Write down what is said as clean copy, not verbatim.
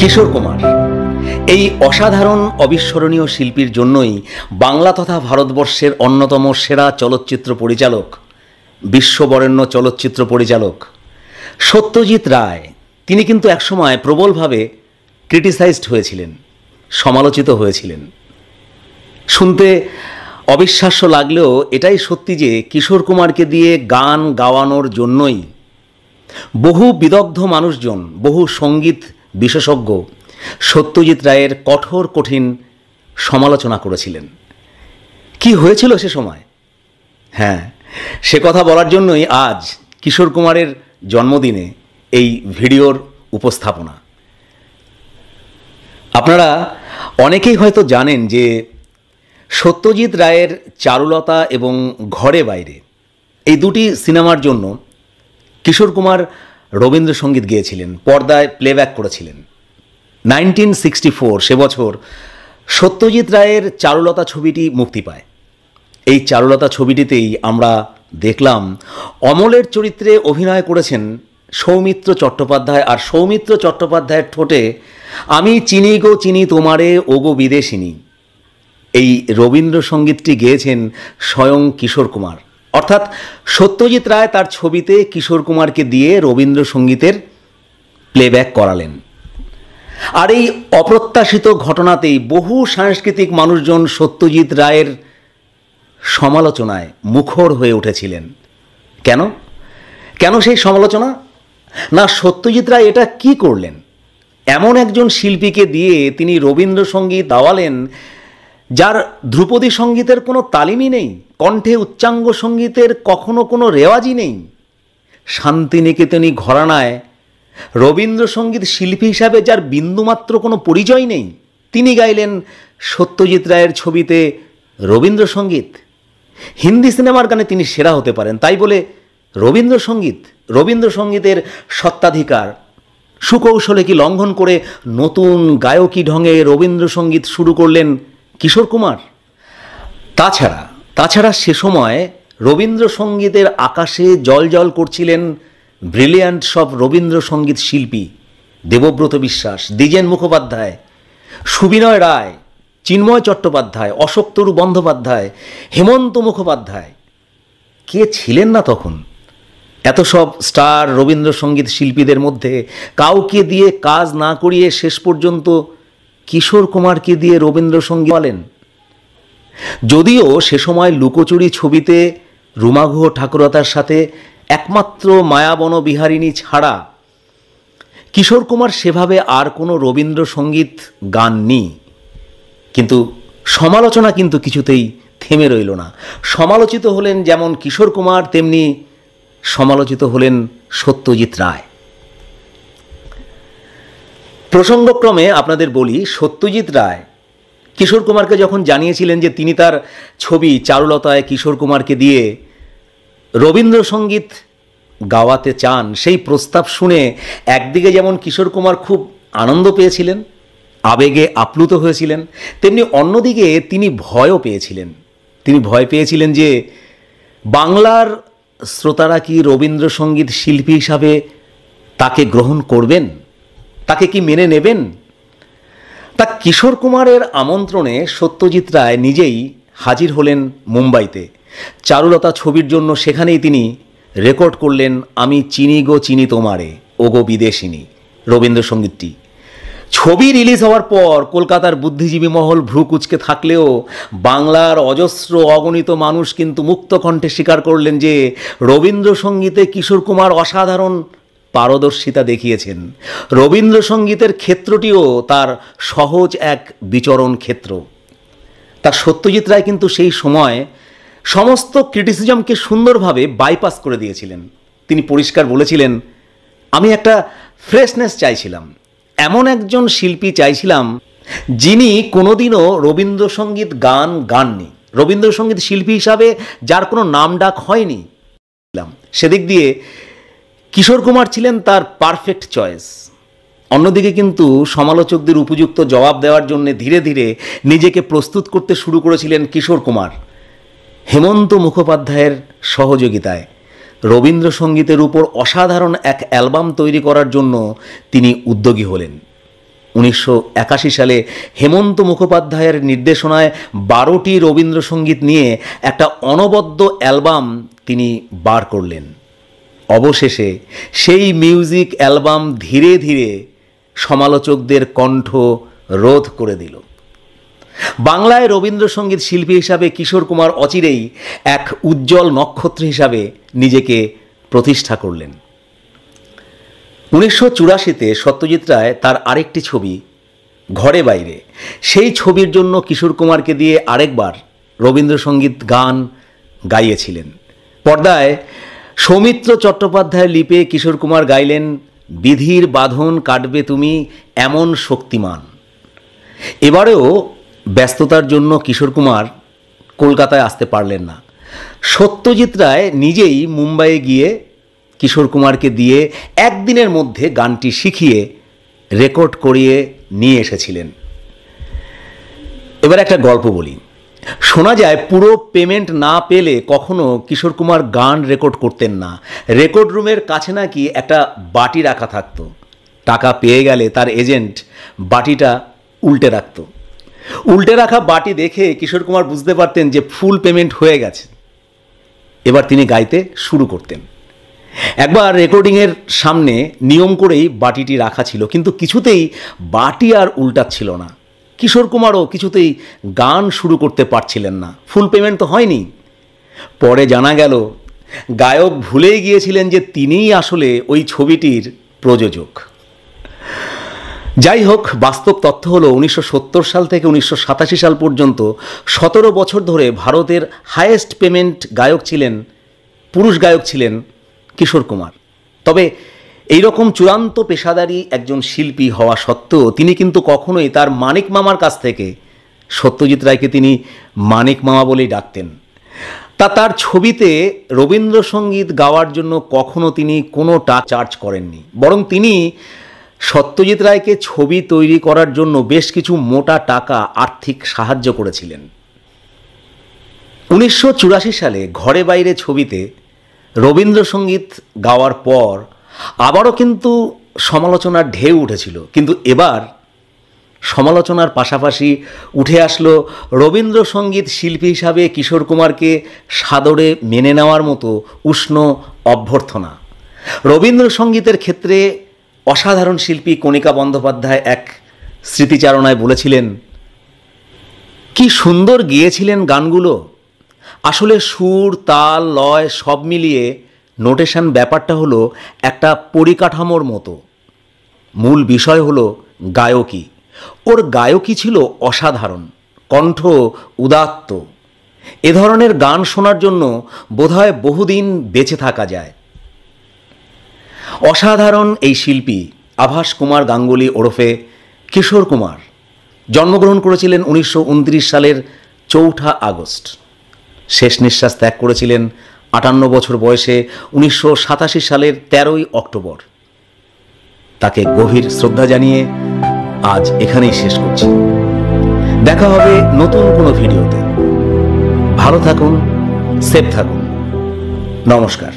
কিশোর কুমার এই অসাধারণ অবিস্মরণীয় শিল্পীর জন্যই বাংলা তথা ভারতবর্ষের অন্যতম সেরা চলচ্চিত্র পরিচালক, বিশ্ববরেণ্য চলচ্চিত্র পরিচালক সত্যজিৎ রায় তিনি কিন্তু একসময় প্রবলভাবে ক্রিটিসাইজড হয়েছিলেন, সমালোচিত হয়েছিলেন। শুনতে অবিশ্বাস্য লাগলেও এটাই সত্যি যে কিশোর কুমারকে দিয়ে গান গাওয়ানোর জন্যই বহু বিদগ্ধ মানুষজন, বহু সঙ্গীত বিশেষজ্ঞ সত্যজিৎ রায়ের কঠিন সমালোচনা করেছিলেন। কি হয়েছিল সে সময়? হ্যাঁ, সে কথা বলার জন্যই আজ কিশোর কুমারের জন্মদিনে এই ভিডিওর উপস্থাপনা। আপনারা অনেকেই হয়তো জানেন যে সত্যজিৎ রায়ের চারুলতা এবং ঘরে বাইরে এই দুটি সিনেমার জন্য কিশোর কুমার রবীন্দ্রসঙ্গীত গেয়েছিলেন, পর্দায় প্লেব্যাক করেছিলেন। 1964 সে বছর সত্যজিৎ রায়ের চারুলতা ছবিটি মুক্তি পায়। এই চারুলতা ছবিটিতেই আমরা দেখলাম অমলের চরিত্রে অভিনয় করেছেন সৌমিত্র চট্টোপাধ্যায়, আর সৌমিত্র চট্টোপাধ্যায়ের ঠোঁটে আমি চিনি গো চিনি তোমারে ও গো বিদেশিনী এই রবীন্দ্রসঙ্গীতটি গেয়েছেন স্বয়ং কিশোর কুমার। অর্থাৎ সত্যজিৎ রায় তার ছবিতে কিশোর কুমারকে দিয়ে রবীন্দ্রসঙ্গীতের প্লেব্যাক করালেন। আর এই অপ্রত্যাশিত ঘটনাতেই বহু সাংস্কৃতিক মানুষজন সত্যজিৎ রায়ের সমালোচনায় মুখর হয়ে উঠেছিলেন। কেন কেন সেই সমালোচনা? না, সত্যজিৎ রায় এটা কি করলেন? এমন একজন শিল্পীকে দিয়ে তিনি রবীন্দ্রসঙ্গীত গাওয়ালেন যার ধ্রুপদী সঙ্গীতের কোনো তালিমই নেই, কণ্ঠে উচ্চাঙ্গ সঙ্গীতের কখনো কোনো রেওয়াজই নেই। শান্তিনিকেতনী ঘরানায় রবীন্দ্রসঙ্গীত শিল্পী হিসাবে যার বিন্দুমাত্র কোনো পরিচয় নেই, তিনি গাইলেন সত্যজিৎ রায়ের ছবিতে রবীন্দ্রসঙ্গীত। হিন্দি সিনেমার গানে তিনি সেরা হতে পারেন, তাই বলে রবীন্দ্রসঙ্গীতের সত্ত্বাধিকার সুকৌশলে কি লঙ্ঘন করে নতুন গায়কী ঢঙে রবীন্দ্রসঙ্গীত শুরু করলেন কিশোর কুমার? তাছাড়া সে সময় রবীন্দ্রসঙ্গীতের আকাশে জল করছিলেন ব্রিলিয়ান্ট সব রবীন্দ্রসঙ্গীত শিল্পী দেবব্রত বিশ্বাস, দ্বিজেন মুখোপাধ্যায়, সুবিনয় রায়, চিন্ময় চট্টোপাধ্যায়, অশোকতরু বন্দ্যোপাধ্যায়, হেমন্ত মুখোপাধ্যায়। কে ছিলেন না তখন? এত সব স্টার রবীন্দ্রসঙ্গীত শিল্পীদের মধ্যে কাউকে দিয়ে কাজ না করিয়ে শেষ পর্যন্ত কিশোর কুমারকে দিয়ে রবীন্দ্রসঙ্গীত বলেন। যদিও সে সময় লুকোচুরি ছবিতে রুমা গুহ ঠাকুরতার সাথে একমাত্র মায়াবন বিহারিণী ছাড়া কিশোর কুমার সেভাবে আর কোনো রবীন্দ্রসঙ্গীত গাননি। কিন্তু সমালোচনা কিন্তু কিছুতেই থেমে রইল না। সমালোচিত হলেন যেমন কিশোর কুমার, তেমনি সমালোচিত হলেন সত্যজিৎ রায়। প্রসঙ্গক্রমে আপনাদের বলি, সত্যজিৎ রায় কিশোর কুমারকে যখন জানিয়েছিলেন যে তিনি তার ছবি চারুলতায় কিশোর কুমারকে দিয়ে রবীন্দ্রসঙ্গীত গাওয়াতে চান, সেই প্রস্তাব শুনে একদিকে যেমন কিশোর কুমার খুব আনন্দ পেয়েছিলেন, আবেগে আপ্লুত হয়েছিলেন, তেমনি অন্যদিকে তিনি ভয়ও পেয়েছিলেন। তিনি ভয় পেয়েছিলেন যে বাংলার শ্রোতারা কি রবীন্দ্রসঙ্গীত শিল্পী হিসাবে তাকে গ্রহণ করবেন, তাকে কি মেনে নেবেন। তা কিশোর কুমারের আমন্ত্রণে সত্যজিৎ রায় নিজেই হাজির হলেন মুম্বাইতে চারুলতা ছবির জন্য। সেখানেই তিনি রেকর্ড করলেন আমি চিনি গো চিনি তোমারে ও গো বিদেশিনী রবীন্দ্রসঙ্গীতটি। ছবি রিলিজ হওয়ার পর কলকাতার বুদ্ধিজীবী মহল ভ্রু কুঁচকে থাকলেও বাংলার অজস্র অগণিত মানুষ কিন্তু মুক্ত কণ্ঠে স্বীকার করলেন যে রবীন্দ্রসঙ্গীতে কিশোর কুমার অসাধারণ পারদর্শিতা দেখিয়েছেন। রবীন্দ্রসঙ্গীতের ক্ষেত্রটিও তার সহজ এক বিচরণ ক্ষেত্র। তার সত্যজিৎ রায় কিন্তু সেই সময় সমস্ত ক্রিটিসিজমকে সুন্দরভাবে বাইপাস করে দিয়েছিলেন। তিনি পরিষ্কার বলেছিলেন, আমি একটা ফ্রেশনেস চাইছিলাম, এমন একজন শিল্পী চাইছিলাম যিনি কোনোদিনও রবীন্দ্রসঙ্গীত গান গাননি, রবীন্দ্রসঙ্গীত শিল্পী হিসাবে যার কোনো নামডাক হয়নি। সেদিক দিয়ে কিশোর কুমার ছিলেন তার পারফেক্ট চয়েস। অন্যদিকে কিন্তু সমালোচকদের উপযুক্ত জবাব দেওয়ার জন্য ধীরে ধীরে নিজেকে প্রস্তুত করতে শুরু করেছিলেন কিশোর কুমার। হেমন্ত মুখোপাধ্যায়ের সহযোগিতায় রবীন্দ্রসঙ্গীতের উপর অসাধারণ এক অ্যালবাম তৈরি করার জন্য তিনি উদ্যোগী হলেন। 1981 সালে হেমন্ত মুখোপাধ্যায়ের নির্দেশনায় 12টি রবীন্দ্রসঙ্গীত নিয়ে একটা অনবদ্য অ্যালবাম তিনি বার করলেন। অবশেষে সেই মিউজিক অ্যালবাম ধীরে ধীরে সমালোচকদের কণ্ঠ রোধ করে দিল। বাংলায় রবীন্দ্রসঙ্গীত শিল্পী হিসাবে কিশোর কুমার অচিরেই এক উজ্জ্বল নক্ষত্র হিসাবে নিজেকে প্রতিষ্ঠা করলেন। 1984-তে সত্যজিৎ রায় তার আরেকটি ছবি ঘরে বাইরে, সেই ছবির জন্য কিশোর কুমারকে দিয়ে আরেকবার রবীন্দ্রসঙ্গীত গান গাইয়েছিলেন। পর্দায় সৌমিত্র চট্টোপাধ্যায়ের লিপে কিশোর কুমার গাইলেন বিধির বাঁধন কাটবে তুমি এমন শক্তিমান। এবারেও ব্যস্ততার জন্য কিশোর কুমার কলকাতায় আসতে পারলেন না। সত্যজিৎ রায় নিজেই মুম্বাইয়ে গিয়ে কিশোর কুমারকে দিয়ে একদিনের মধ্যে গানটি শিখিয়ে রেকর্ড করিয়ে নিয়ে এসেছিলেন। এবার একটা গল্প বলি। শোনা যায় পুরো পেমেন্ট না পেলে কখনো কিশোর কুমার গান রেকর্ড করতেন না। রেকর্ড রুমের কাছে নাকি একটা বাটি রাখা থাকতো। টাকা পেয়ে গেলে তার এজেন্ট বাটিটা উল্টে রাখত। উল্টে রাখা বাটি দেখে কিশোর কুমার বুঝতে পারতেন যে ফুল পেমেন্ট হয়ে গেছে। এবার তিনি গাইতে শুরু করতেন। একবার রেকর্ডিংয়ের সামনে নিয়ম করেই বাটিটি রাখা ছিল, কিন্তু কিছুতেই বাটি আর উল্টাচ্ছিল না। কিশোর কুমারও কিছুতেই গান শুরু করতে পারছিলেন না, ফুল পেমেন্ট তো হয়নি। পরে জানা গেল গায়ক ভুলেই গিয়েছিলেন যে তিনিই আসলে ওই ছবিটির প্রযোজক। যাই হোক, বাস্তব তথ্য হলো 1970 সাল থেকে 1987 সাল পর্যন্ত 17 বছর ধরে ভারতের হাইয়েস্ট পেমেন্ট গায়ক ছিলেন, পুরুষ গায়ক ছিলেন কিশোর কুমার। তবে এইরকম চূড়ান্ত পেশাদারী একজন শিল্পী হওয়া সত্ত্বেও তিনি কিন্তু কখনোই তার মানিক মামার কাছ থেকে, সত্যজিৎ রায়কে তিনি মানিক মামা বলেই ডাকতেন, তার ছবিতে রবীন্দ্রসঙ্গীত গাওয়ার জন্য কখনো তিনি কোনো টাকা চার্জ করেননি। বরং তিনি সত্যজিৎ রায়কে ছবি তৈরি করার জন্য বেশ কিছু মোটা টাকা আর্থিক সাহায্য করেছিলেন। 1984 সালে ঘরে বাইরে ছবিতে রবীন্দ্রসঙ্গীত গাওয়ার পর আবারও কিন্তু সমালোচনার ঢেউ উঠেছিল, কিন্তু এবার সমালোচনার পাশাপাশি উঠে আসলো রবীন্দ্রসঙ্গীত শিল্পী হিসাবে কিশোর কুমারকে সাদরে মেনে নেওয়ার মতো উষ্ণ অভ্যর্থনা। রবীন্দ্রসঙ্গীতের ক্ষেত্রে অসাধারণ শিল্পী কণিকা বন্দ্যোপাধ্যায় এক স্মৃতিচারণায় বলেছিলেন, কি সুন্দর গেয়েছিলেন গানগুলো। আসলে সুর, তাল, লয় সব মিলিয়ে নোটেশন ব্যাপারটা হলো একটা পরিকাঠামোর মতো। মূল বিষয় হলো গায়কী। ওর গায়কী ছিল অসাধারণ, কণ্ঠ উদাত্ত। এ ধরনের গান শোনার জন্য বোধহয় বহুদিন বেঁচে থাকা যায়। অসাধারণ এই শিল্পী আভাস কুমার গাঙ্গুলি ওরফে কিশোর কুমার জন্মগ্রহণ করেছিলেন 1929 সালের 4 আগস্ট। শেষ নিঃশ্বাস ত্যাগ করেছিলেন 58 বছর বয়সে 1987 সালের 13 অক্টোবর। তাকে গভীর শ্রদ্ধা জানিয়ে আজ এখানেই শেষ করছি। দেখা হবে নতুন কোনো ভিডিওতে। ভালো থাকুন, সেফ থাকুন। নমস্কার।